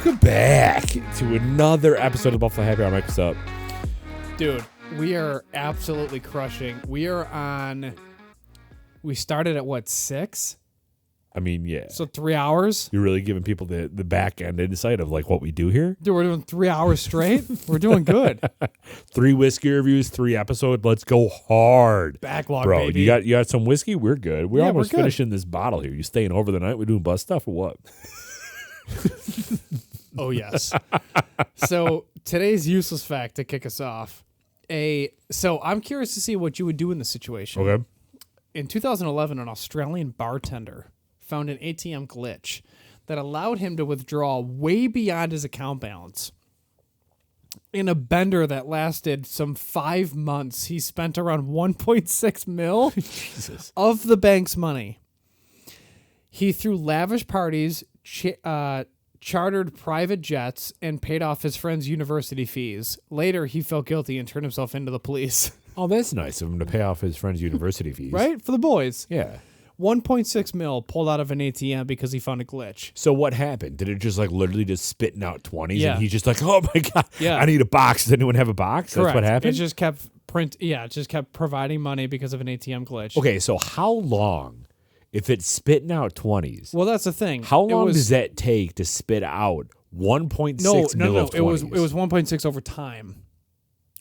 Welcome back to another episode of Buffalo Happy Hour. Mike, what's up? Dude, we are absolutely crushing. We started at what, 6? I mean, yeah. So 3 hours? You're really giving people the back end insight of like what we do here. Dude, we're doing 3 hours straight? We're doing good. 3 whiskey reviews, 3 episodes. Let's go hard. Backlog, Bro, baby. you got some whiskey? We're good. We're Yeah, almost we're good. finishing this bottle here. You staying over the night? We're doing bus stuff or what? Oh, yes. So today's useless fact to kick us off. So I'm curious to see what you would do in this situation. Okay. In 2011, an Australian bartender found an ATM glitch that allowed him to withdraw way beyond his account balance. In a bender that lasted some 5 months, he spent around 1.6 mil Jesus. of the bank's money. He threw lavish parties, chartered private jets, and paid off his friend's university fees. Later, he felt guilty and turned himself into the police. Oh, that's nice of him to pay off his friend's university fees. Right? For the boys. Yeah. 1.6 mil pulled out of an ATM because he found a glitch. So what happened? Did it just like literally just spitting out 20s? Yeah. And he's just like, oh my God, Yeah. I need a box. Does anyone have a box? Correct. That's what happened? It just kept it just kept providing money because of an ATM glitch. Okay, so how long, if it's spitting out 20s, Well, that's the thing. how long does that take to spit out 1.6 mil of 20s? It was 1.6 over time.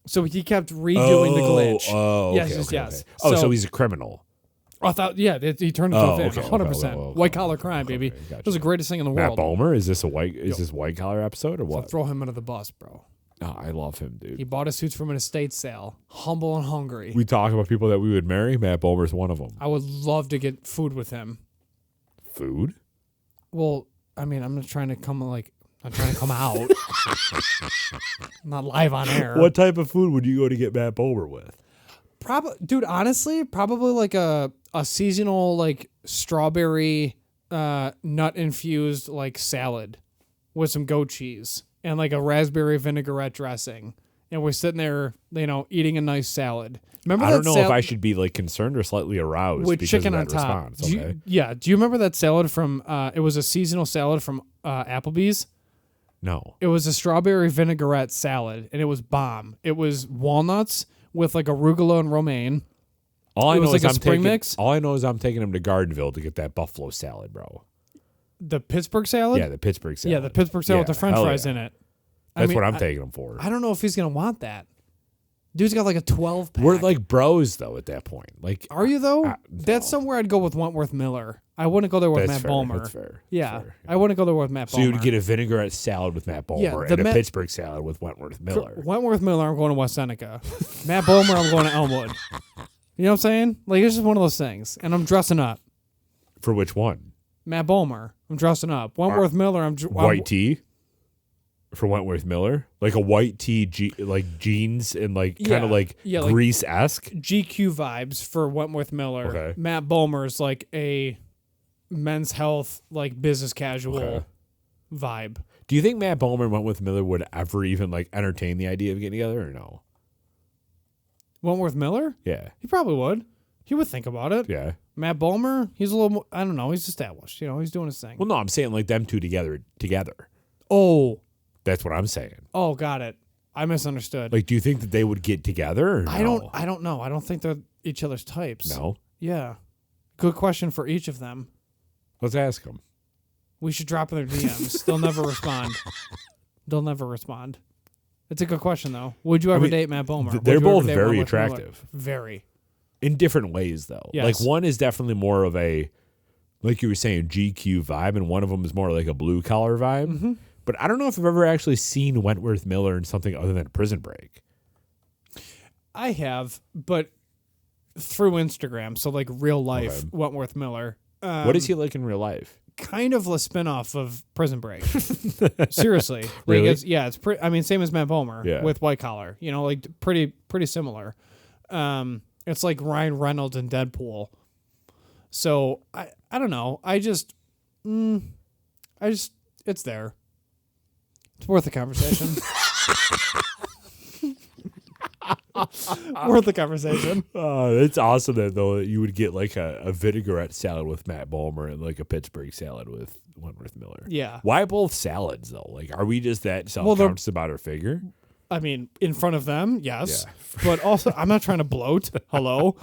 So he kept redoing the glitch. Oh, yes, okay, yes, okay, yes. okay. Oh, so he's a criminal. I thought, yeah, he turned himself in, okay, 100%. okay. White collar crime, baby. Okay, gotcha. It was the greatest thing in the Matt world. Bomer? Is this white collar episode or So what? throw him under the bus, bro. Oh, I love him, dude. He bought his suits from an estate sale. Humble and hungry. We talk about people that we would marry. Matt Bomer's one of them. I would love to get food with him. Food? Well, I mean, I'm not trying to come out. I'm not live on air. What type of food would you go to get Matt Bomer with? Dude, honestly, probably like a seasonal like strawberry nut infused like salad with some goat cheese and like a raspberry vinaigrette dressing. And we're sitting there, eating a nice salad. Remember I that don't know if salad I should be like concerned or slightly aroused with because chicken of on that top? response. Okay. Do you remember that salad from? It was a seasonal salad from Applebee's. No. It was a strawberry vinaigrette salad, and it was bomb. It was walnuts with like arugula and romaine. All I It was know like is a I'm spring taking, mix? All I know is I'm taking him to Gardenville to get that buffalo salad, bro. The Pittsburgh salad? Yeah, the Pittsburgh salad. Yeah, the Pittsburgh salad with the french hell fries yeah. in it. That's what I'm taking him for. I don't know if he's going to want that. Dude's got like a 12-pack. We're like bros though at that point. Like, Are you, though? no. That's somewhere I'd go with Wentworth Miller. I wouldn't go there with that's Matt fair. Bomer. That's fair. Yeah, That's fair. I wouldn't go there with Matt So Bomer. you would get a vinaigrette salad with Matt Bomer and a Pittsburgh salad with Wentworth Miller. Wentworth Miller, I'm going to West Seneca. Matt Bomer, I'm going to Elmwood. You know what I'm saying? Like, it's just one of those things. And I'm dressing up. For which one? Matt Bomer, I'm dressing up. Wentworth Miller, White tea? For Wentworth Miller? Like a white tee, like jeans and like kind of like Yeah, like- Grease-esque? GQ vibes for Wentworth Miller. Okay. Matt Bomer's like a Men's Health, like business casual Okay. vibe. Do you think Matt Bomer and Wentworth Miller would ever even like entertain the idea of getting together or no? Wentworth Miller? Yeah. He probably would. He would think about it. Yeah. Matt Bomer, he's a little more, I don't know, he's established. He's doing his thing. Well, no, I'm saying like them two together. Oh, That's what I'm saying. got it. I misunderstood. Like, do you think that they would get together? Or I no? don't know. I don't think they're each other's types. No. Yeah. Good question for each of them. Let's ask them. We should drop in their DMs. They'll never respond. They'll never respond. It's a good question, though. Would you ever date Matt Bomer? Would they're you ever both date very Wentworth Miller? attractive. Very. In different ways, though. Yes. Like, one is definitely more of a, like you were saying, GQ vibe, and one of them is more like a blue-collar vibe. Mm-hmm. But I don't know if I've ever actually seen Wentworth Miller in something other than Prison Break. I have, but through Instagram. So, like, real life Okay. Wentworth Miller. What is he like in real life? Kind of a spinoff of Prison Break. Seriously. Like, Really? It's pretty, I mean, same as Matt Bomer Yeah. with White Collar. Like, pretty similar. It's like Ryan Reynolds and Deadpool. So, I don't know. It's there. It's worth a conversation. Worth the conversation. It's awesome that though that you would get like a vinaigrette salad with Matt Bomer and like a Pittsburgh salad with Wentworth Miller. Yeah. Why both salads though? Like, are we just that Well, self-conscious about our figure? I mean, in front of them, yes. Yeah. But also, I'm not trying to bloat. Hello.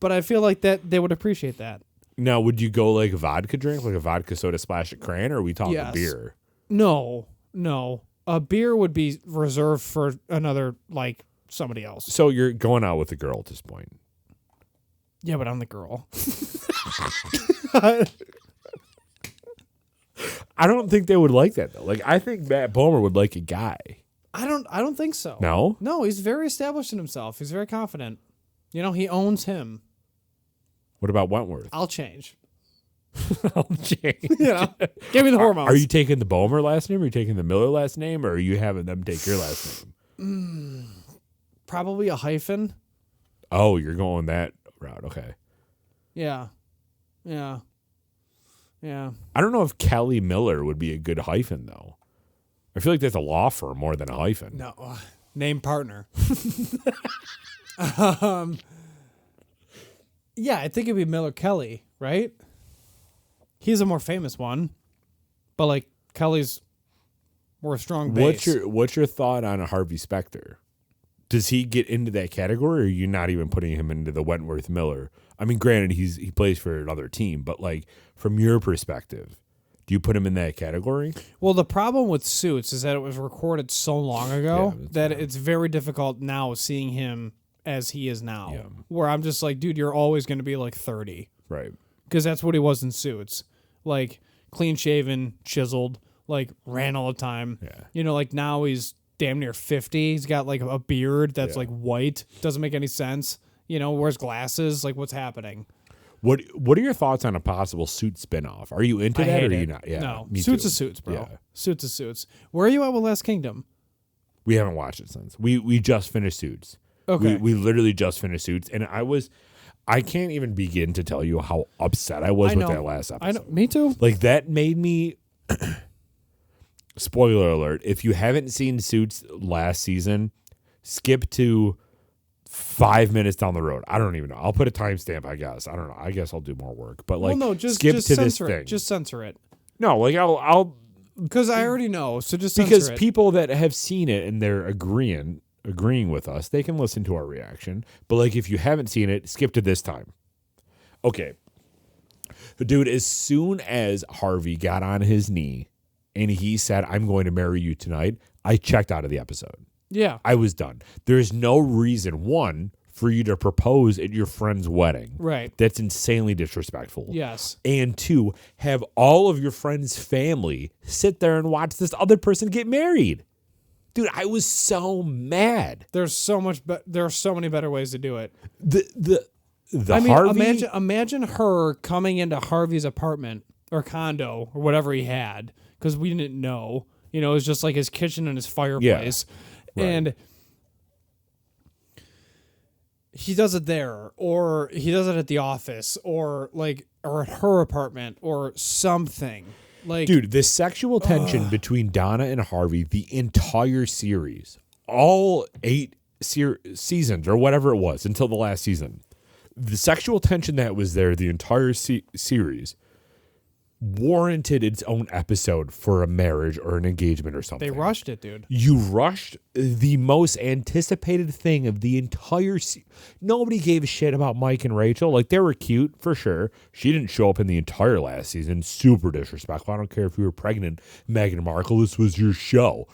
But I feel like that they would appreciate that. Now, would you go like a vodka drink, like a vodka soda splash at Cran, or are we talking Yes. beer? No. A beer would be reserved for another, like, somebody else. So you're going out with a girl at this point. Yeah, but I'm the girl. I don't think they would like that though. Like, I think Matt Bomer would like a guy. I don't think so. No? No, he's very established in himself. He's very confident. You know, he owns him. What about Wentworth? I'll change. I'll change. You know, give me the hormones. Are you taking the Bomer last name? Or are you taking the Miller last name? Or are you having them take your last name? Probably a hyphen. Oh, you're going that route. Okay. Yeah. Yeah. I don't know if Kelly Miller would be a good hyphen, though. I feel like that's a law firm more than a hyphen. No. Name partner. Yeah, I think it'd be Miller Kelly, right? He's a more famous one. But, like, Kelly's more strong base. What's your thought on a Harvey Specter? Does he get into that category, or are you not even putting him into the Wentworth Miller? I mean, granted, he plays for another team, but like from your perspective, do you put him in that category? Well, the problem with Suits is that it was recorded so long ago Yeah, that's that fair. it's very difficult now seeing him as he is now. Yeah. Where I'm just like, dude, you're always going to be like 30. Right. Because that's what he was in Suits. Like, clean shaven, chiseled, like, ran all the time. Yeah. You know, like, now he's damn near 50. He's got, like, a beard that's, like, white. Doesn't make any sense. You know, wears glasses. Like, what's happening? What are your thoughts on a possible Suit spinoff? Are you into I that, hate or are it. you not? Yeah, No. me Suits too. is Suits, bro. Yeah. Suits is Suits. Where are you at with Last Kingdom? We haven't watched it since. We just finished Suits. Okay. We literally just finished Suits, and I can't even begin to tell you how upset I was with that last episode. I know. Me too. Like, that made me. Spoiler alert: if you haven't seen Suits last season, skip to 5 minutes down the road. I don't even know. I'll put a timestamp. I guess. I don't know. I guess I'll do more work. But like, Well, no, just skip to this censor thing. it. Just censor it. No, like I'll Because I already know. So just censor because it. people that have seen it and they're agreeing with us, they can listen to our reaction. But like, if you haven't seen it, skip to this time. Okay. Dude, as soon as Harvey got on his knee and he said, "I'm going to marry you tonight," I checked out of the episode. Yeah. I was done. There's no reason, one, for you to propose at your friend's wedding. Right. That's insanely disrespectful. Yes. And two, have all of your friend's family sit there and watch this other person get married. Dude, I was so mad. There's so much. There are so many better ways to do it. The I mean, Harvey, imagine her coming into Harvey's apartment or condo or whatever he had, because we didn't know. You know, it was just like his kitchen and his fireplace, right. and he does it there, or he does it at the office, or at her apartment, or something. Like, dude, the sexual tension between Donna and Harvey, the entire series, all 8 seasons or whatever it was until the last season, the sexual tension that was there, the entire series, warranted its own episode for a marriage or an engagement or something. they rushed it, dude. You rushed the most anticipated thing of the entire nobody gave a shit about Mike and Rachel. Like, they were cute for sure. She didn't show up in the entire last season. Super disrespectful. I don't care if you were pregnant, Meghan Markle. This was your show.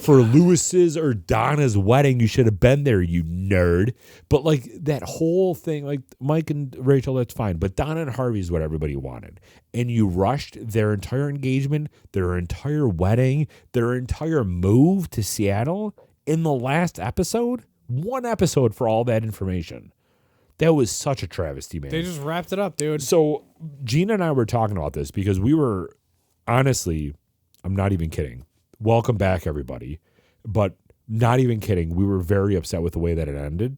For Lewis's or Donna's wedding, you should have been there, you nerd. But like, that whole thing, like Mike and Rachel, that's fine. But Donna and Harvey is what everybody wanted. And you rushed their entire engagement, their entire wedding, their entire move to Seattle in the last episode. One episode for all that information. That was such a travesty, man. They just wrapped it up, dude. So Gina and I were talking about this because we were, honestly, I'm not even kidding. Welcome back, everybody. But not even kidding. We were very upset with the way that it ended.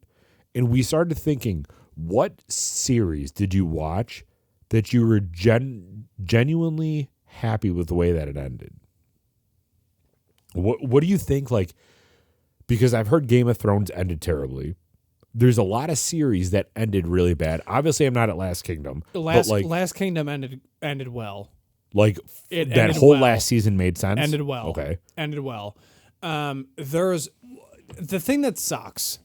And we started thinking, what series did you watch that you were genuinely happy with the way that it ended? What do you think? Like, because I've heard Game of Thrones ended terribly. there's a lot of series that ended really bad. Obviously, I'm not at Last Kingdom. But like, Last Kingdom ended well. Like It that ended whole well. last season made sense. Ended well. Okay. Ended well. There's the thing that sucks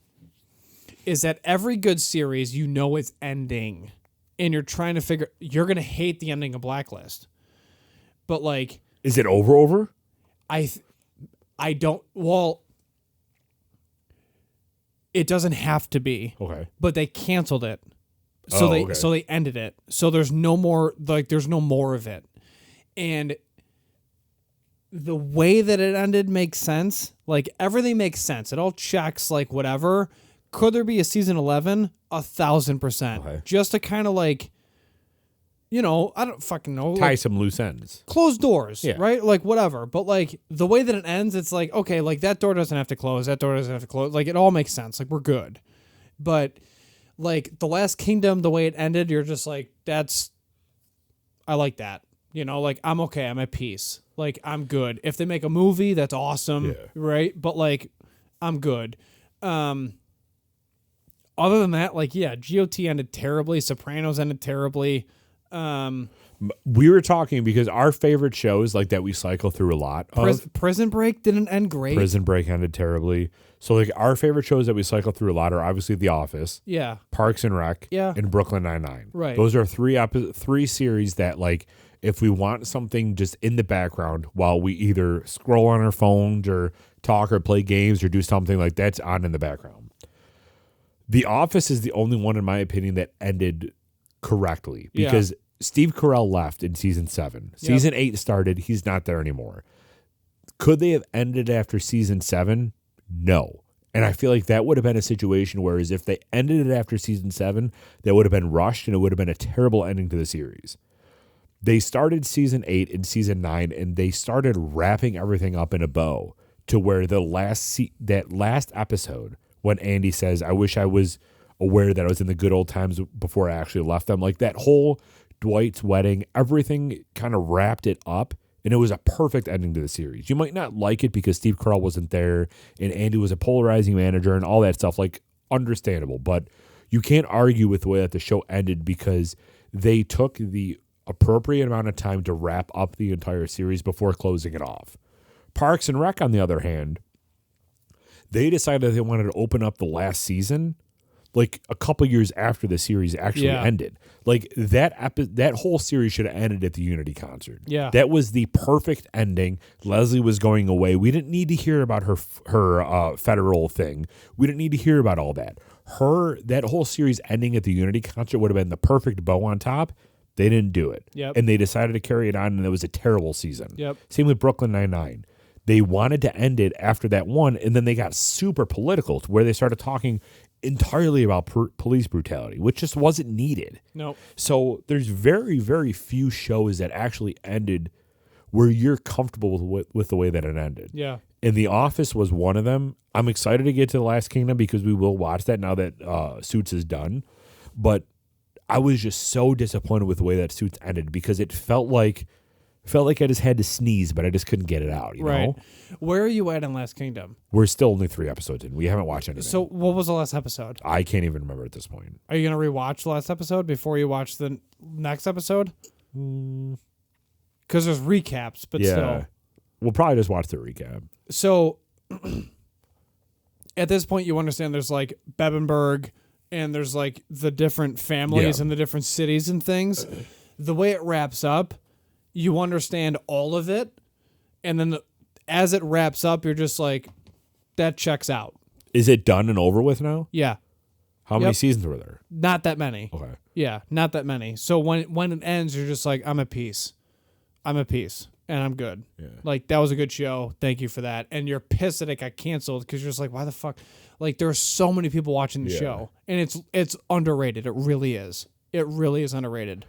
is that every good series you know it's ending, and you're trying to figure. You're gonna hate the ending of Blacklist, but like Is it over? I don't. Well, it doesn't have to be. Okay. But they canceled it. So okay. they ended it. So there's no more there's no more of it. And the way that it ended makes sense. Like everything makes sense. It all checks like whatever. Could there be a season 11? 1,000%. Okay. Just to kind of like, I don't fucking know. Tie Like, some loose ends. closed doors, Yeah. right? Like whatever. But like the way that it ends, it's like, okay, like that door doesn't have to close. That door doesn't have to close. Like it all makes sense. Like we're good. But like The Last Kingdom, the way it ended, you're just like, I like that. Like I'm okay. I'm at peace. Like I'm good. If they make a movie, that's awesome, Yeah. right? But like, I'm good. Other than that, like yeah, GOT ended terribly. Sopranos ended terribly. We were talking because our favorite shows like that we cycle through a lot of. Prison Break didn't end great. Prison Break ended terribly. So like our favorite shows that we cycle through a lot are obviously The Office, Yeah. Parks and Rec, Yeah. and Brooklyn Nine-Nine. Right. Those are three series that like if we want something just in the background while we either scroll on our phones or talk or play games or do something like that's on in the background. The Office is the only one in my opinion that ended correctly because Steve Carell left in season 7. Season 8 started. He's not there anymore. Could they have ended after season 7? No. And I feel like that would have been a situation whereas if they ended it after season 7, that would have been rushed and it would have been a terrible ending to the series. They started season 8 and season 9 and they started wrapping everything up in a bow to where that last episode when Andy says, I wish I was aware that I was in the good old times before I actually left them. Like that whole Dwight's wedding, everything kind of wrapped it up, and it was a perfect ending to the series. You might not like it because Steve Carell wasn't there, and Andy was a polarizing manager and all that stuff, like understandable, but you can't argue with the way that the show ended because they took the appropriate amount of time to wrap up the entire series before closing it off. Parks and Rec, on the other hand, they decided they wanted to open up the last season like a couple years after the series actually ended. Like that whole series should have ended at the Unity concert. Yeah. That was the perfect ending. Leslie was going away. We didn't need to hear about her federal thing. We didn't need to hear about all that. That whole series ending at the Unity concert would have been the perfect bow on top. They didn't do it. Yep. And they decided to carry it on, and it was a terrible season. Yep. Same with Brooklyn Nine-Nine. They wanted to end it after that one, and then they got super political to where they started talking entirely about police brutality, which just wasn't needed. Nope. So there's very, very few shows that actually ended where you're comfortable with the way that it ended. Yeah. And The Office was one of them. I'm excited to get to The Last Kingdom because we will watch that now that Suits is done. But I was just so disappointed with the way that Suits ended because it felt like I just had to sneeze, but I just couldn't get it out. You know? Where are you at in Last Kingdom? We're still only 3 episodes in. We haven't watched anything. So what was the last episode? I can't even remember at this point. Are you going to rewatch the last episode before you watch the next episode? Because there's recaps, but still. We'll probably just watch the recap. So at this point, you understand there's like Bebenberg and there's like the different families and the different cities and things. The way it wraps up, you understand all of it. And then as it wraps up, you're just like, that checks out. Is it done and over with now? Yeah. How many seasons were there? Not that many. Okay. Yeah, not that many. So when it ends, you're just like, I'm at peace. I'm at peace. And I'm good. Yeah. Like, that was a good show. Thank you for that. And you're pissed that it got canceled because you're just like, why the fuck? Like, there are so many people watching the show. And it's underrated. It really is. It really is underrated.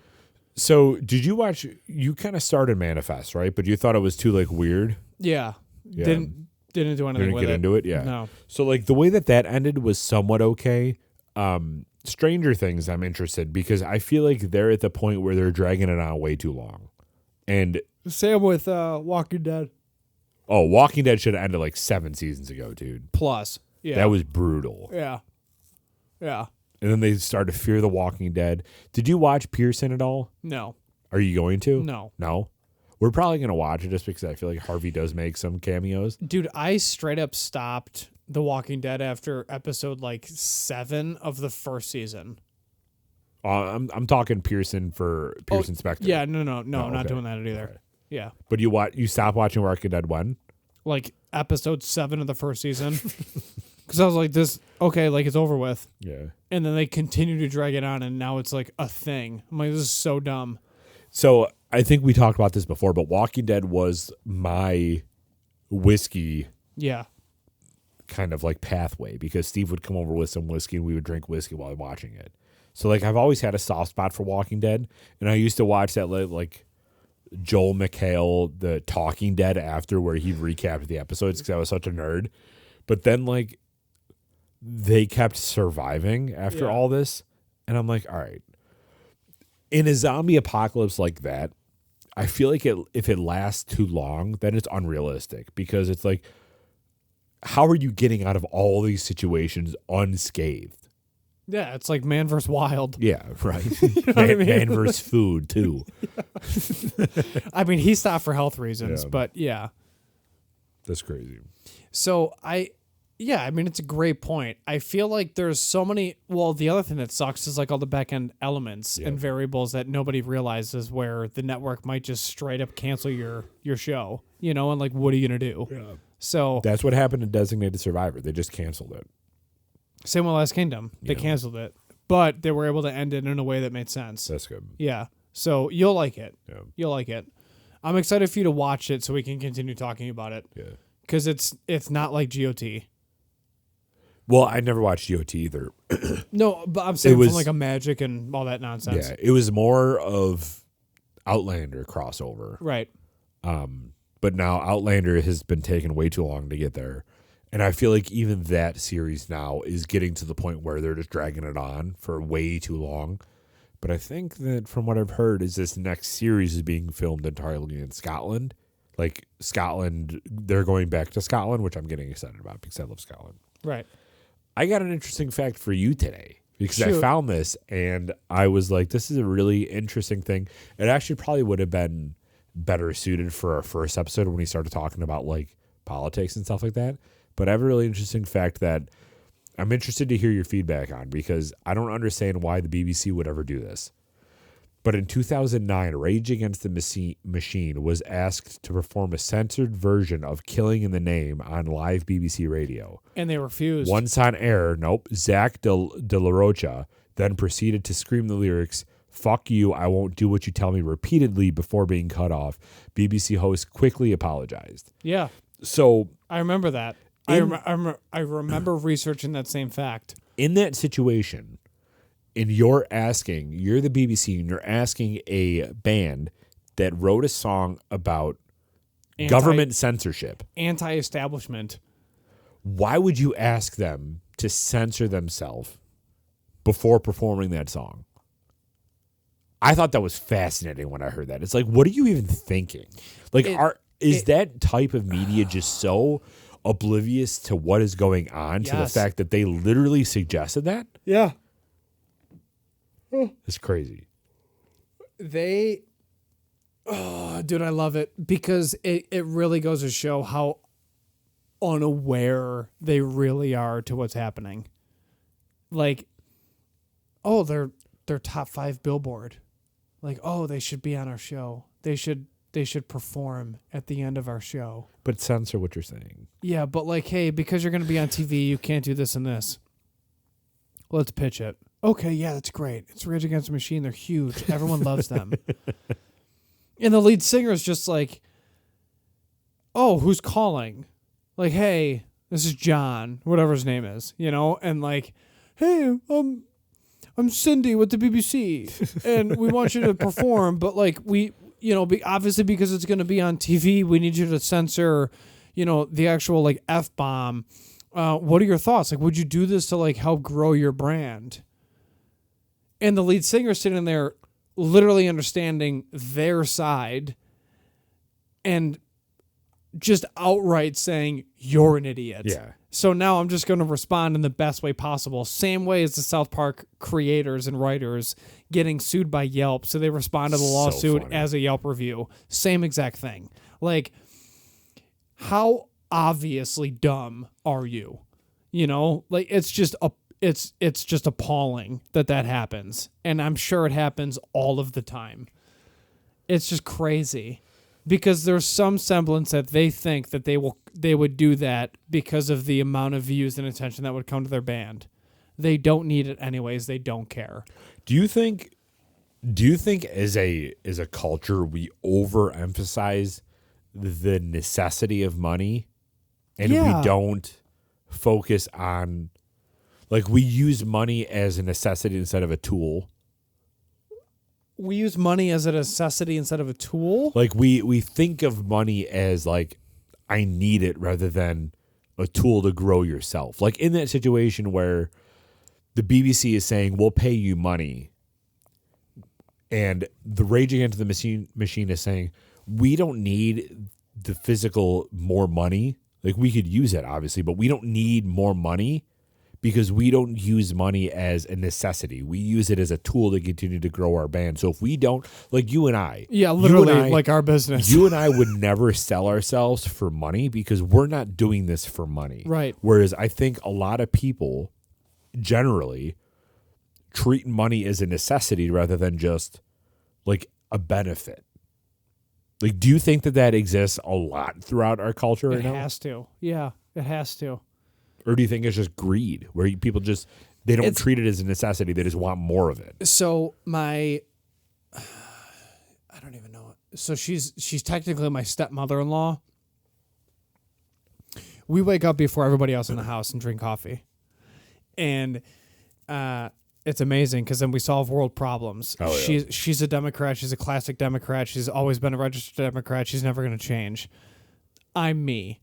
So did you watch, you kind of started Manifest, right? But you thought it was too like weird? Yeah. Didn't do anything Didn't with get it. into it? Yeah. No. So like the way that ended was somewhat okay. Stranger Things, I'm interested because I feel like they're at the point where they're dragging it on way too long. And Same with Walking Dead. Walking Dead should have ended like 7 seasons ago, dude. Plus. Yeah. That was brutal. Yeah. Yeah. And then they started to fear The Walking Dead. Did you watch Pearson at all? No. Are you going to? No. No? We're probably going to watch it just because I feel like Harvey does make some cameos. Dude, I straight up stopped The Walking Dead after episode like 7 of the first season. I'm talking Pearson for Pearson Spector. Yeah, no, not okay. doing that either. Okay. Yeah. But you stopped watching Walking Dead when? Like episode 7 of the first season. Because I was like, this, okay, like it's over with. Yeah. And then they continue to drag it on, and now it's like a thing. I'm like, this is so dumb. So I think we talked about this before, but Walking Dead was my whiskey Yeah. kind of like pathway because Steve would come over with some whiskey and we would drink whiskey while watching it. So like I've always had a soft spot for Walking Dead, and I used to watch that like Joel McHale, the Talking Dead after where he recapped the episodes because I was such a nerd. But then like they kept surviving after all this, and I'm like, all right. In a zombie apocalypse like that, I feel like if it lasts too long, then it's unrealistic because it's like, how are you getting out of all these situations unscathed? Yeah, it's like man versus wild. Yeah, right. I mean? Man versus food too. I mean, he stopped for health reasons, Yeah. but yeah. That's crazy. So I mean, it's a great point. I feel like there's so many. Well, the other thing that sucks is like all the back end elements and variables that nobody realizes where the network might just straight up cancel your show, and like, what are you going to do? Yeah. So That's what happened to Designated Survivor. They just canceled it. same with Last Kingdom. They canceled it, but they were able to end it in a way that made sense. That's good. Yeah. So you'll like it. Yeah. You'll like it. I'm excited for you to watch it so we can continue talking about it. Yeah. Because it's not like GOT. Well, I never watched GOT either. No, but I'm saying was- from like a magic and all that nonsense. Yeah, it was more of Outlander crossover. Right. But now Outlander has been taking way too long to get there. And I feel like even that series now is getting to the point where they're just dragging it on for way too long. But I think that from what I've heard is this next series is being filmed entirely in Scotland. Like Scotland, they're going back to Scotland, which I'm getting excited about because I love Scotland. Right. I got an interesting fact for you today because I Shoot. found this and I was like, this is a really interesting thing. It actually probably would have been better suited for our first episode when we started talking about like politics and stuff like that. But I have a really interesting fact that I'm interested to hear your feedback on because I don't understand why the BBC would ever do this. But in 2009, Rage Against the Machine was asked to perform a censored version of Killing in the Name on live BBC radio. And they refused. Once on air, Zach De La Rocha then proceeded to scream the lyrics, "Fuck you, I won't do what you tell me," repeatedly before being cut off. BBC host quickly apologized. Yeah. So I remember that. I remember researching that same fact. in that situation, and you're the BBC, and you're asking a band that wrote a song about government censorship. Anti-establishment. Why would you ask them to censor themselves before performing that song? I thought that was fascinating when I heard that. It's like, what are you even thinking? Like, is that type of media just so oblivious to what is going on to the Yes. fact that they literally suggested that? Yeah. It's crazy. Dude, I love it because it really goes to show how unaware they really are to what's happening. Like, oh, they're top 5 Billboard. Like, oh, they should be on our show. They should perform at the end of our show. But censor what you're saying. Yeah, but like, hey, because you're going to be on TV, you can't do this and this. Let's pitch it. Okay, yeah, that's great. It's Rage Against the Machine. They're huge. Everyone loves them. And the lead singer is just like, oh, who's calling? Like, hey, this is John, whatever his name is, and like, hey, I'm Cindy with the BBC, and we want you to perform, but like obviously because it's going to be on TV, we need you to censor, the actual like F-bomb. What are your thoughts? Like, would you do this to like help grow your brand? And the lead singer sitting there literally understanding their side and just outright saying, you're an idiot. Yeah. So now I'm just going to respond in the best way possible. Same way as the South Park creators and writers getting sued by Yelp. So they respond to the lawsuit funny. as a Yelp review. Same exact thing. Like, how obviously dumb are you? You know, like it's just appalling that happens. And I'm sure it happens all of the time. It's just crazy. Because there's some semblance that they think that they would do that because of the amount of views and attention that would come to their band. They don't need it anyways. They don't care. Do you think as a culture we overemphasize the necessity of money and Yeah. we don't focus on, like, we use money as a necessity instead of a tool? We use money as a necessity instead of a tool. Like we think of money as like, I need it rather than a tool to grow yourself. Like in that situation where the BBC is saying, we'll pay you money, and the Rage Against the Machine is saying, we don't need the physical more money. Like we could use it obviously, but we don't need more money because we don't use money as a necessity. We use it as a tool to continue to grow our band. So if we don't, like you and I. Yeah, literally like our business. You and I would never sell ourselves for money because we're not doing this for money. Right. Whereas I think a lot of people generally treat money as a necessity rather than just like a benefit. Like, do you think that exists a lot throughout our culture right It now? has to. Yeah, it has to. Or do you think it's just greed where people just, they don't treat it as a necessity. They just want more of it. So I don't even know. So she's technically my stepmother-in-law. We wake up before everybody else in the house and drink coffee. And it's amazing because then we solve world problems. Oh, yeah. She's a Democrat. She's a classic Democrat. She's always been a registered Democrat. She's never going to change. I'm me.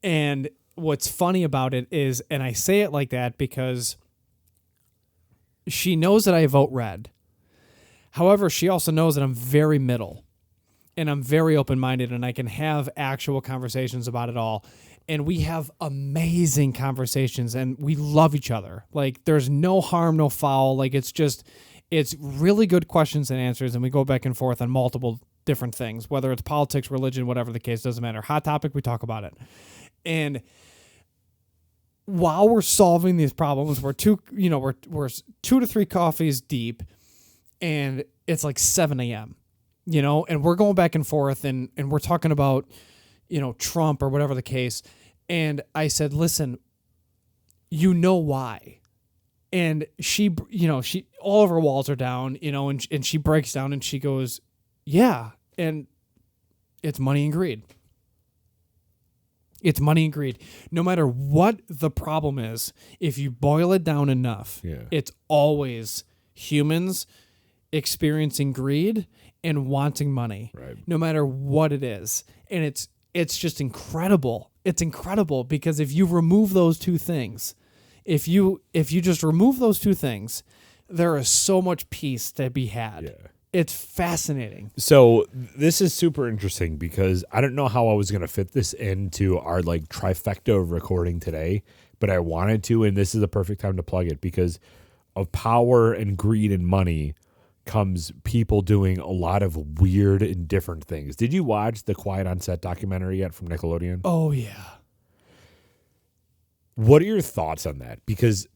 And what's funny about it is, and I say it like that because she knows that I vote red. However, she also knows that I'm very middle and I'm very open-minded and I can have actual conversations about it all. And we have amazing conversations and we love each other. Like there's no harm, no foul. Like it's really good questions and answers. And we go back and forth on multiple different things, whether it's politics, religion, whatever the case, doesn't matter. Hot topic, we talk about it. And while we're solving these problems, we're 2 to 3 coffees deep and it's like 7 a.m., and we're going back and forth and we're talking about, Trump or whatever the case. And I said, listen, why? And she all of her walls are down, and she breaks down and she goes, yeah. And it's money and greed. It's money and greed. No matter what the problem is, if you boil it down enough, it's always humans experiencing greed and wanting money. Right. No matter what it is. And it's just incredible. It's incredible because if you remove those two things, if you just remove those two things, there is so much peace to be had. Yeah. It's fascinating. So this is super interesting because I don't know how I was going to fit this into our like trifecta of recording today, but I wanted to, and this is the perfect time to plug it because of power and greed and money comes people doing a lot of weird and different things. Did you watch the Quiet on Set documentary yet from Nickelodeon? Oh, yeah. What are your thoughts on that? Because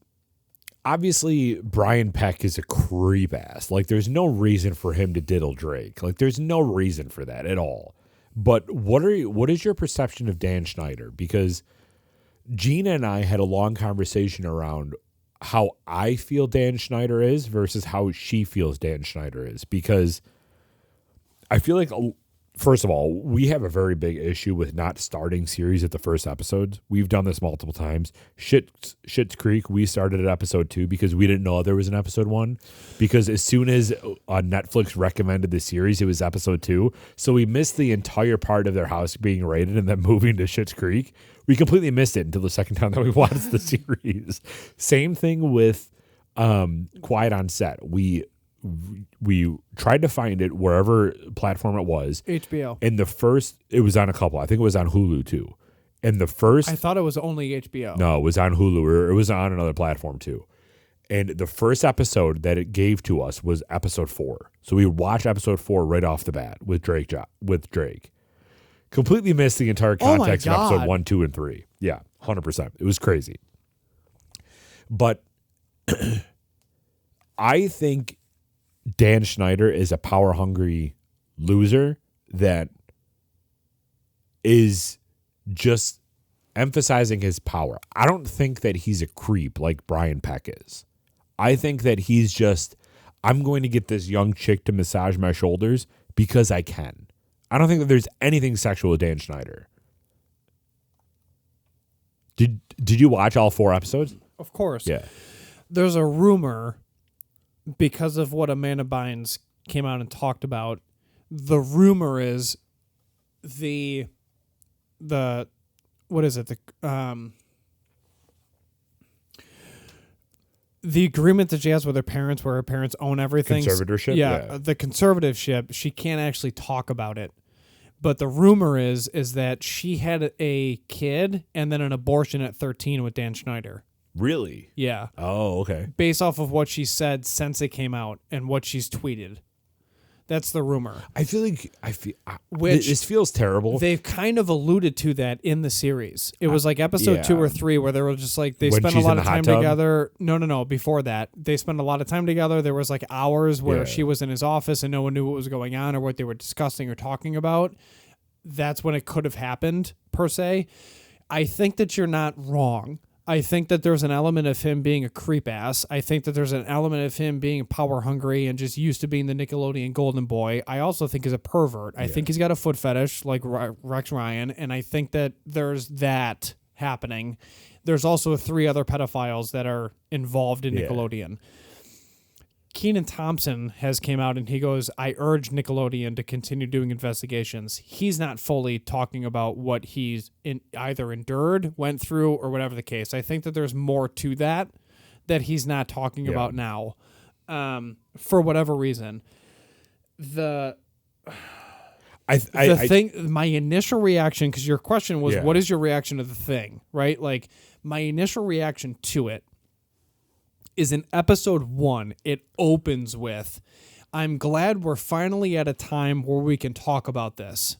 obviously, Brian Peck is a creep ass. Like, there's no reason for him to diddle Drake. Like, there's no reason for that at all. But what is your perception of Dan Schneider? Because Gina and I had a long conversation around how I feel Dan Schneider is versus how she feels Dan Schneider is. Because I feel like, first of all, we have a very big issue with not starting series at the first episode. We've done this multiple times. Schitt's Creek, we started at episode 2 because we didn't know there was an episode 1. Because as soon as Netflix recommended the series, it was episode 2. So we missed the entire part of their house being raided and then moving to Schitt's Creek. We completely missed it until the second time that we watched the series. Same thing with Quiet on Set. We tried to find it wherever platform it was. HBO. And it was on a couple. I think it was on Hulu too. And the first I thought it was only HBO. No, it was on Hulu, or it was on another platform too. And the first episode that it gave to us was episode 4. So we watched episode 4 right off the bat with Drake. Completely missed the entire Oh my context of episode God. 1, 2, and 3. Yeah, 100%. It was crazy. But I think Dan Schneider is a power hungry loser that is just emphasizing his power. I don't think that he's a creep like Brian Peck is. I think that he's just, I'm going to get this young chick to massage my shoulders because I can. I don't think that there's anything sexual with Dan Schneider. Did you watch all 4 episodes? Of course. Yeah. There's a rumor because of what Amanda Bynes came out and talked about. The rumor is the what is it? The agreement that she has with her parents, where her parents own everything. Conservatorship? Yeah, Yeah. the conservatorship. She can't actually talk about it. But the rumor is that she had a kid and then an abortion at 13 with Dan Schneider. Really? Yeah. Oh, okay. Based off of what she said since it came out and what she's tweeted. That's the rumor. I feel Which- this feels terrible. They've kind of alluded to that in the series. It was like episode 2 or 3 where they were just like, they When spent a she's lot in of the hot time tub? together. No. Before that, they spent a lot of time together. There was like hours where Yeah. she was in his office and no one knew what was going on or what they were discussing or talking about. That's when it could have happened, per se. I think that you're not wrong. I think that there's an element of him being a creep ass. I think that there's an element of him being power hungry and just used to being the Nickelodeon golden boy. I also think he's a pervert. I think he's got a foot fetish like Rex Ryan, and I think that there's that happening. There's also 3 other pedophiles that are involved in Yeah. Nickelodeon. Kenan Thompson has came out and he goes, I urge Nickelodeon to continue doing investigations. He's not fully talking about what he's either endured, went through, or whatever the case. I think that there's more to that he's not talking about now, for whatever reason. The thing, my initial reaction, because your question was, Yeah. what is your reaction to the thing, right? Like, my initial reaction to it is in episode 1, it opens with, I'm glad we're finally at a time where we can talk about this.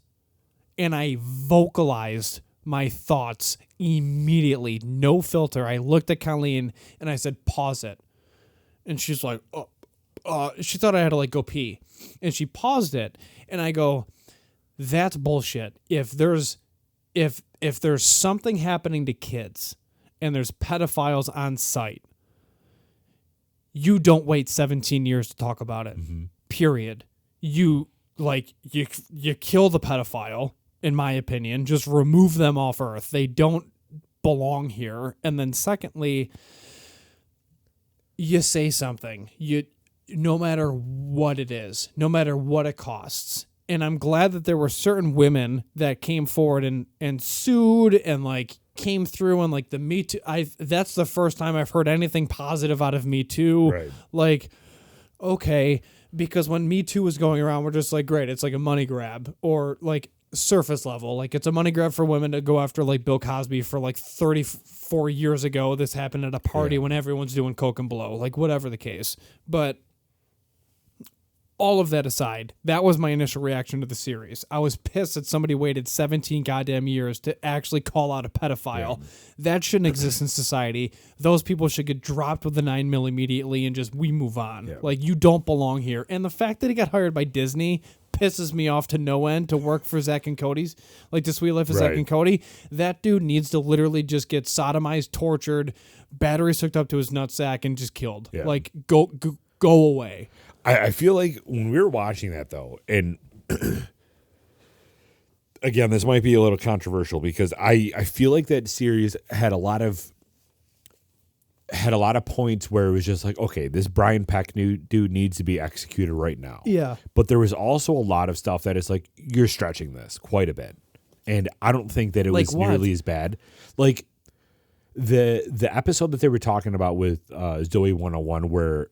And I vocalized my thoughts immediately, no filter. I looked at Colleen and I said, pause it. And she's like, she thought I had to like go pee. And she paused it. And I go, that's bullshit. If there's something happening to kids and there's pedophiles on site, you don't wait 17 years to talk about it. Period. You kill the pedophile, in my opinion. Just remove them off Earth. They don't belong here. And then secondly, you say something. No matter what it is, no matter what it costs. And I'm glad that there were certain women that came forward and sued and like came through and like the Me Too. That's the first time I've heard anything positive out of Me Too. Right. Like, okay, because when Me Too was going around, we're just like, great, it's like a money grab or like surface level. Like it's a money grab for women to go after like Bill Cosby for like 34 years ago. This happened at a party when everyone's doing coke and blow, like whatever the case. But all of that aside, that was my initial reaction to the series. I was pissed that somebody waited 17 goddamn years to actually call out a pedophile. That shouldn't exist in society. Those people should get dropped with the 9mm immediately and just we move on. Like, you don't belong here. And the fact that he got hired by Disney pisses me off to no end to work for Zack and Cody's, like The Sweet Life of Zack and Cody. That dude needs to literally just get sodomized, tortured, batteries hooked up to his nutsack, and just killed. Like, go away. I feel like when we were watching that though, and again, this might be a little controversial because I feel like that series had a lot of points where it was just like, okay, this Brian Peck dude needs to be executed right now. Yeah. But there was also a lot of stuff that is like, you're stretching this quite a bit. And I don't think that it Like was what? nearly as bad. Like the episode that they were talking about with Zoe 101 where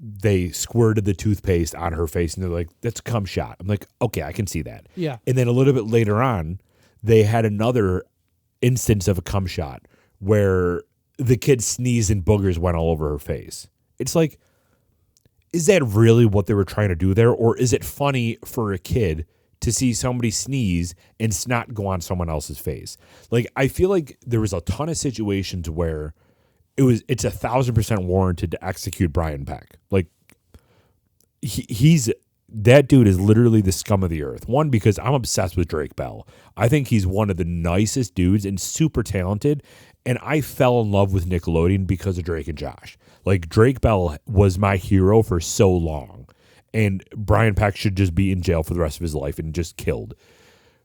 they squirted the toothpaste on her face and they're like, that's a cum shot. I'm like, okay, I can see that. Yeah. And then a little bit later on, they had another instance of a cum shot where the kid sneezed and boogers went all over her face. It's like, is that really what they were trying to do there? Or is it funny for a kid to see somebody sneeze and snot go on someone else's face? Like, I feel like there was a ton of situations where it's 1,000% warranted to execute Brian Peck. Like, he's that dude is literally the scum of the earth. One, because I'm obsessed with Drake Bell. I think he's one of the nicest dudes and super talented. And I fell in love with Nickelodeon because of Drake and Josh. Like, Drake Bell was my hero for so long. And Brian Peck should just be in jail for the rest of his life and just killed.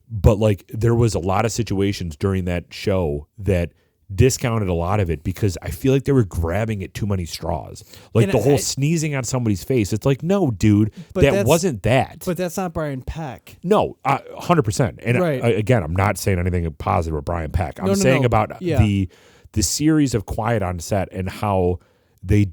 But, like, there was a lot of situations during that show that discounted a lot of it because I feel like they were grabbing at too many straws. Like, the whole sneezing on somebody's face. It's like, no, dude, that wasn't that. But that's not Brian Peck. No, 100%. And right. Again, I'm not saying anything positive about Brian Peck. I'm saying about the series of Quiet on Set and how they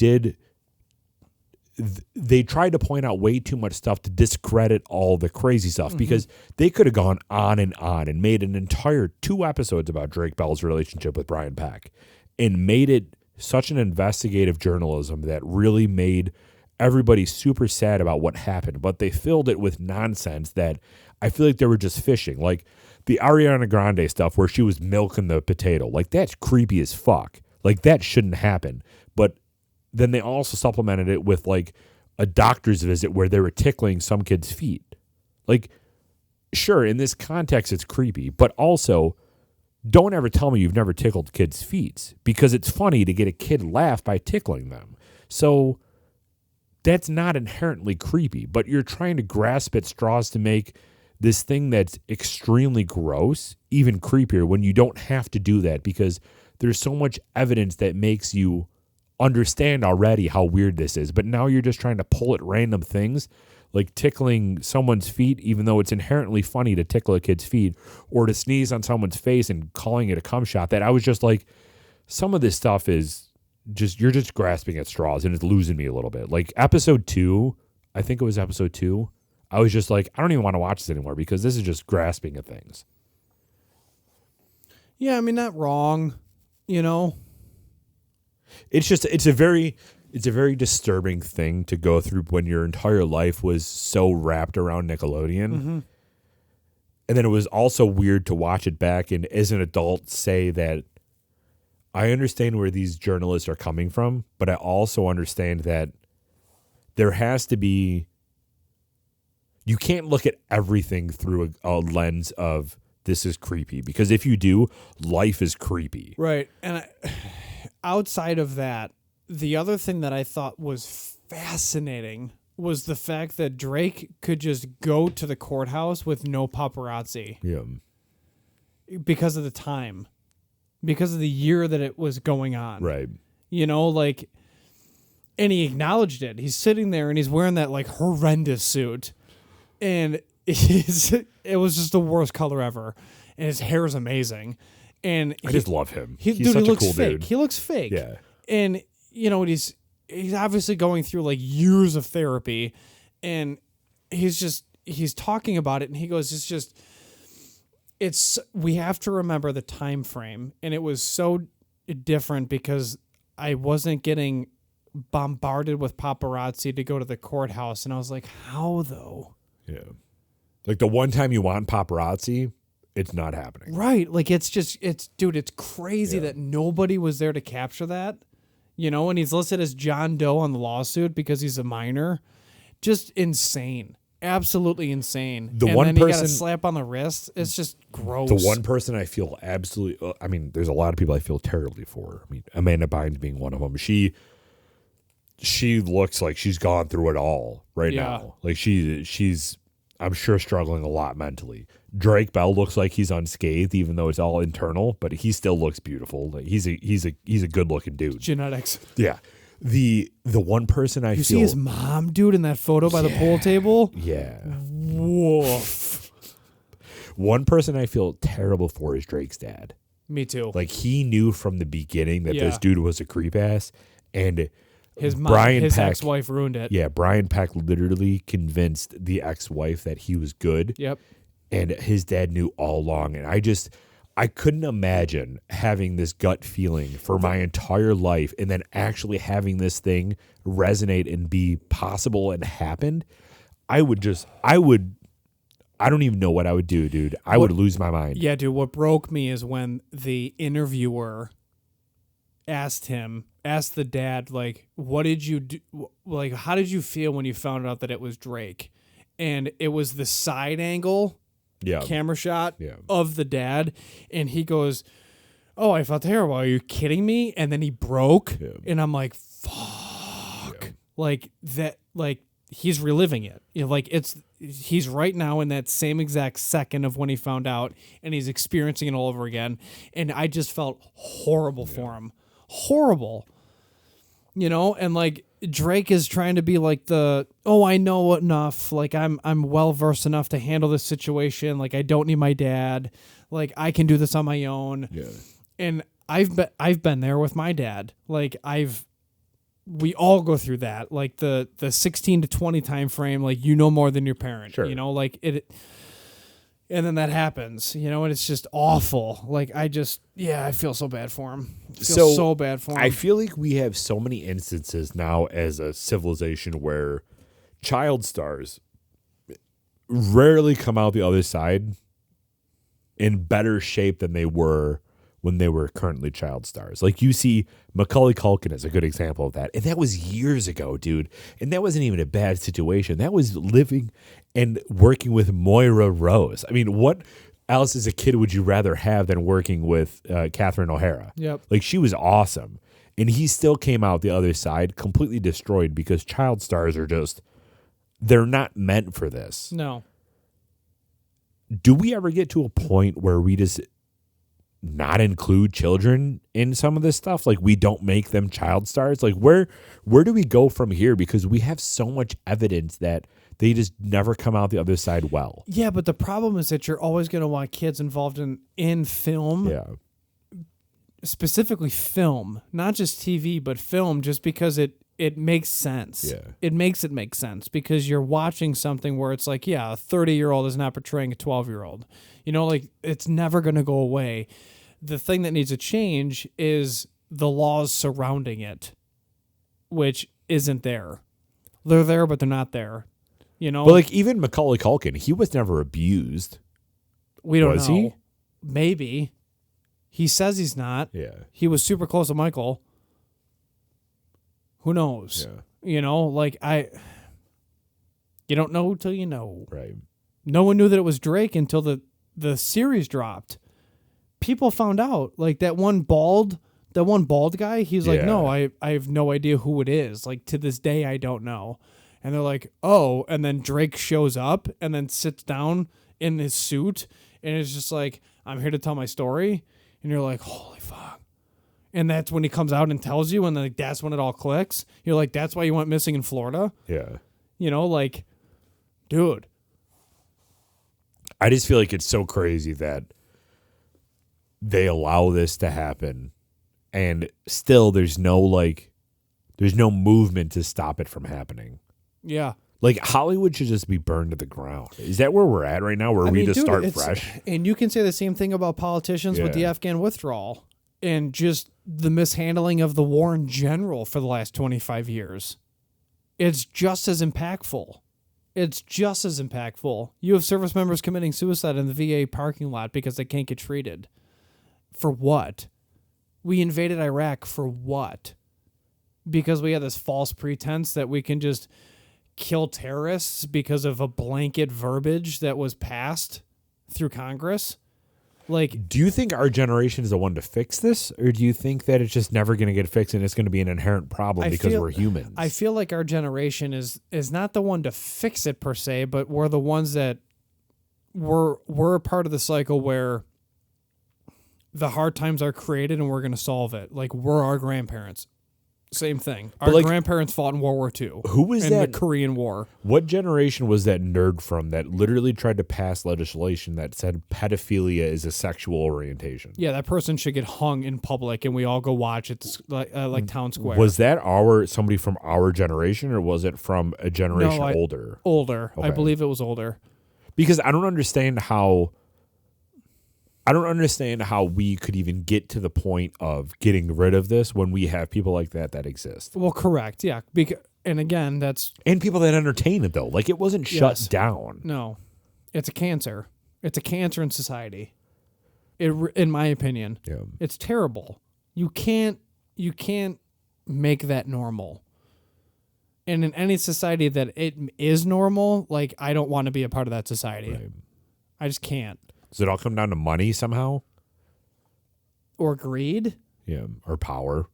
tried to point out way too much stuff to discredit all the crazy stuff because they could have gone on and made an entire 2 episodes about Drake Bell's relationship with Brian Peck and made it such an investigative journalism that really made everybody super sad about what happened. But they filled it with nonsense that I feel like they were just fishing. Like the Ariana Grande stuff where she was milking the potato. Like, that's creepy as fuck. Like, that shouldn't happen. But then they also supplemented it with like a doctor's visit where they were tickling some kid's feet. Like, sure, in this context, it's creepy, but also don't ever tell me you've never tickled kids' feet because it's funny to get a kid laugh by tickling them. So that's not inherently creepy, but you're trying to grasp at straws to make this thing that's extremely gross even creepier when you don't have to do that because there's so much evidence that makes you understand already how weird this is, but now you're just trying to pull at random things like tickling someone's feet, even though it's inherently funny to tickle a kid's feet or to sneeze on someone's face and calling it a cum shot. That I was just like, some of this stuff is just, you're just grasping at straws and it's losing me a little bit. Like episode 2, I think it was episode 2. I was just like, I don't even want to watch this anymore because this is just grasping at things. Yeah. I mean, not wrong, you know? It's a very disturbing thing to go through when your entire life was so wrapped around Nickelodeon. Mm-hmm. And then it was also weird to watch it back and as an adult say that I understand where these journalists are coming from, but I also understand that there has to be, you can't look at everything through a lens of this is creepy because if you do, life is creepy. Right. And outside of that, the other thing that I thought was fascinating was the fact that Drake could just go to the courthouse with no paparazzi. Yeah. Because of the time. Because of the year that it was going on. Right. You know, like, and he acknowledged it. He's sitting there and he's wearing that like horrendous suit. And it was just the worst color ever. And his hair is amazing. And I just love him. He's such a cool fake. dude. He looks fake. Yeah. And, you know, he's obviously going through like years of therapy. And he's talking about it. And he goes, we have to remember the time frame. And it was so different because I wasn't getting bombarded with paparazzi to go to the courthouse. And I was like, how though? Yeah. Like the one time you want paparazzi, it's not happening. Right. Like it's crazy that nobody was there to capture that, you know, and he's listed as John Doe on the lawsuit because he's a minor. Just insane. Absolutely insane. He got a slap on the wrist. It's just gross. The one person I feel absolutely, I mean, there's a lot of people I feel terribly for. I mean, Amanda Bynes being one of them. She looks like she's gone through it all right now. Like she's I'm sure struggling a lot mentally. Drake Bell looks like he's unscathed, even though it's all internal, but he still looks beautiful. Like he's a good looking dude. Genetics. Yeah. The one person I feel, you see his mom, dude, in that photo by the pool table. Yeah. Woof. One person I feel terrible for is Drake's dad. Me too. Like he knew from the beginning that this dude was a creep ass, and his ex-wife ruined it. Yeah, Brian Peck literally convinced the ex-wife that he was good. Yep. And his dad knew all along. And I couldn't imagine having this gut feeling for my entire life and then actually having this thing resonate and be possible and happened. I don't even know what I would do, dude. I would lose my mind. Yeah, dude, what broke me is when the interviewer asked the dad, like, what did you do? Like, how did you feel when you found out that it was Drake? And it was the side angle camera shot of the dad. And he goes, oh, I felt terrible. Are you kidding me? And then he broke. Yeah. And I'm like, fuck. Yeah. Like that, like he's reliving it. You know, like he's right now in that same exact second of when he found out, and he's experiencing it all over again. And I just felt horrible for him. Horrible. You know, and like Drake is trying to be like I know enough. Like I'm well versed enough to handle this situation. Like I don't need my dad. Like I can do this on my own. Yeah. And I've been there with my dad. Like we all go through that. Like the 16 to 20 time frame. Like you know more than your parent. Sure. You know, like it. And then that happens, you know, and it's just awful. Like, I feel so bad for him. So bad for him. I feel like we have so many instances now as a civilization where child stars rarely come out the other side in better shape than they were when they were currently child stars. Like, you see Macaulay Culkin is a good example of that. And that was years ago, dude. And that wasn't even a bad situation. That was living and working with Moira Rose. I mean, what else as a kid would you rather have than working with Catherine O'Hara? Yep. Like, she was awesome. And he still came out the other side completely destroyed because child stars are just, they're not meant for this. No. Do we ever get to a point where we just not include children in some of this stuff? Like, we don't make them child stars? Like, where do we go from here? Because we have so much evidence that they just never come out the other side well. Yeah, but the problem is that you're always going to want kids involved in film. Yeah. Specifically film, not just TV, but film, just because it makes sense. Yeah. It makes it make sense because you're watching something where it's like, yeah, a 30-year-old is not portraying a 12-year-old. You know, like, it's never going to go away. The thing that needs to change is the laws surrounding it, which isn't there. They're there, but they're not there. You know? But, like, even Macaulay Culkin, he was never abused. We don't know. Was he? Maybe. He says he's not. Yeah. He was super close to Michael. Who knows? Yeah. You know, like, you don't know till you know. Right. No one knew that it was Drake until the series dropped. People found out. Like, that one bald guy, he's like, no, I have no idea who it is. Like, to this day, I don't know. And they're like, oh, and then Drake shows up and then sits down in his suit and is just like, I'm here to tell my story. And you're like, holy fuck. And that's when he comes out and tells you, and then, like, that's when it all clicks. You're like, that's why you went missing in Florida? Yeah. You know, like, dude. I just feel like it's so crazy that they allow this to happen, and still there's no movement to stop it from happening. Yeah. Like, Hollywood should just be burned to the ground. Is that where we're at right now, where we just start fresh? And you can say the same thing about politicians with the Afghan withdrawal and just the mishandling of the war in general for the last 25 years. It's just as impactful. You have service members committing suicide in the VA parking lot because they can't get treated. For what? We invaded Iraq for what? Because we had this false pretense that we can just kill terrorists because of a blanket verbiage that was passed through Congress? Like, do you think our generation is the one to fix this, or do you think that it's just never going to get fixed and it's going to be an inherent problem because we're humans? I feel like our generation is not the one to fix it per se, but we're the ones that we're a part of the cycle where the hard times are created and we're going to solve it. Like, we're our grandparents. Same thing. Our grandparents fought in World War II. Who was that? In the Korean War. What generation was that nerd from that literally tried to pass legislation that said pedophilia is a sexual orientation? Yeah, that person should get hung in public, and we all go watch it like Town Square. Was that somebody from our generation, or was it from a generation older? Older. Okay. I believe it was older. Because I don't understand how I don't understand how we could even get to the point of getting rid of this when we have people like that exist. Well, correct. Yeah. And again, that's And people that entertain it, though. Like, it wasn't shut Yes. down. no. It's a cancer. It's a cancer in society. In my opinion, Yeah. it's terrible. You can't make that normal. And in any society that it is normal, like, I don't want to be a part of that society. Right. I just can't. Does it all come down to money somehow? Or greed. Yeah. Or power?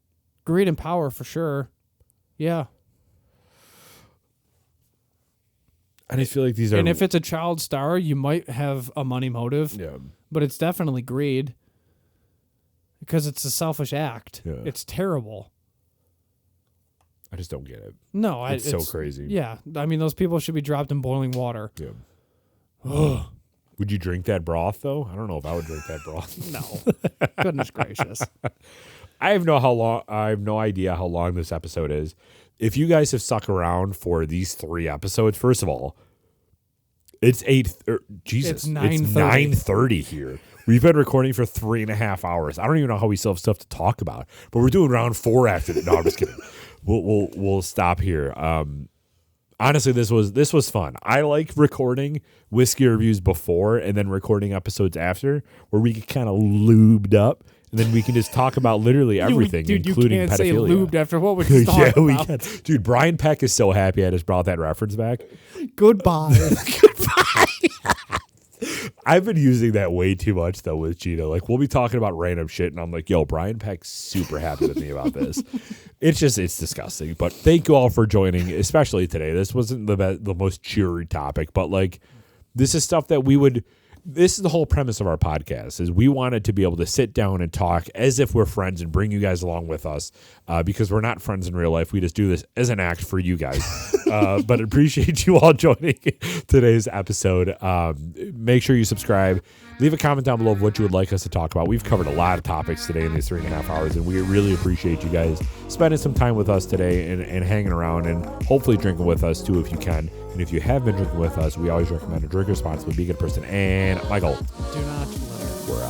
Greed and power for sure. Yeah. I just feel like these are. And if it's a child star, you might have a money motive, Yeah. but it's definitely greed because it's a selfish act. Yeah. It's terrible. I just don't get it. No, It's so crazy. Yeah. I mean, those people should be dropped in boiling water. Yeah. Would you drink that broth, though? I don't know if I would drink that broth. No. Goodness gracious. I have no idea how long this episode is. If you guys have stuck around for these 3 episodes, first of all, it's 9:30 here. We've been recording for 3.5 hours. I don't even know how we still have stuff to talk about, but we're doing round 4 after that. No, I'm just kidding. We'll stop here. Honestly, this was fun. I like recording whiskey reviews before and then recording episodes after, where we get kind of lubed up. And then we can just talk about literally everything, Dude, including you can't pedophilia. say lubed after what we just talked Yeah, we about. can. Dude, Brian Peck is so happy I just brought that reference back. Goodbye. I've been using that way too much, though, with Gino. Like, we'll be talking about random shit, and I'm like, yo, Brian Peck's super happy with me about this. It's disgusting. But thank you all for joining, especially today. This wasn't the most cheery topic, but, like, this is stuff that this is the whole premise of our podcast, is we wanted to be able to sit down and talk as if we're friends and bring you guys along with us, because we're not friends in real life. We just do this as an act for you guys. But appreciate you all joining today's episode. Make sure you subscribe. Leave a comment down below of what you would like us to talk about. We've covered a lot of topics today in these 3.5 hours, and we really appreciate you guys spending some time with us today and hanging around and hopefully drinking with us too if you can. And if you have been drinking with us, we always recommend to drink responsibly, be a good person. And Michael, Do not litter. we're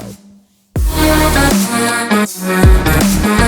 out.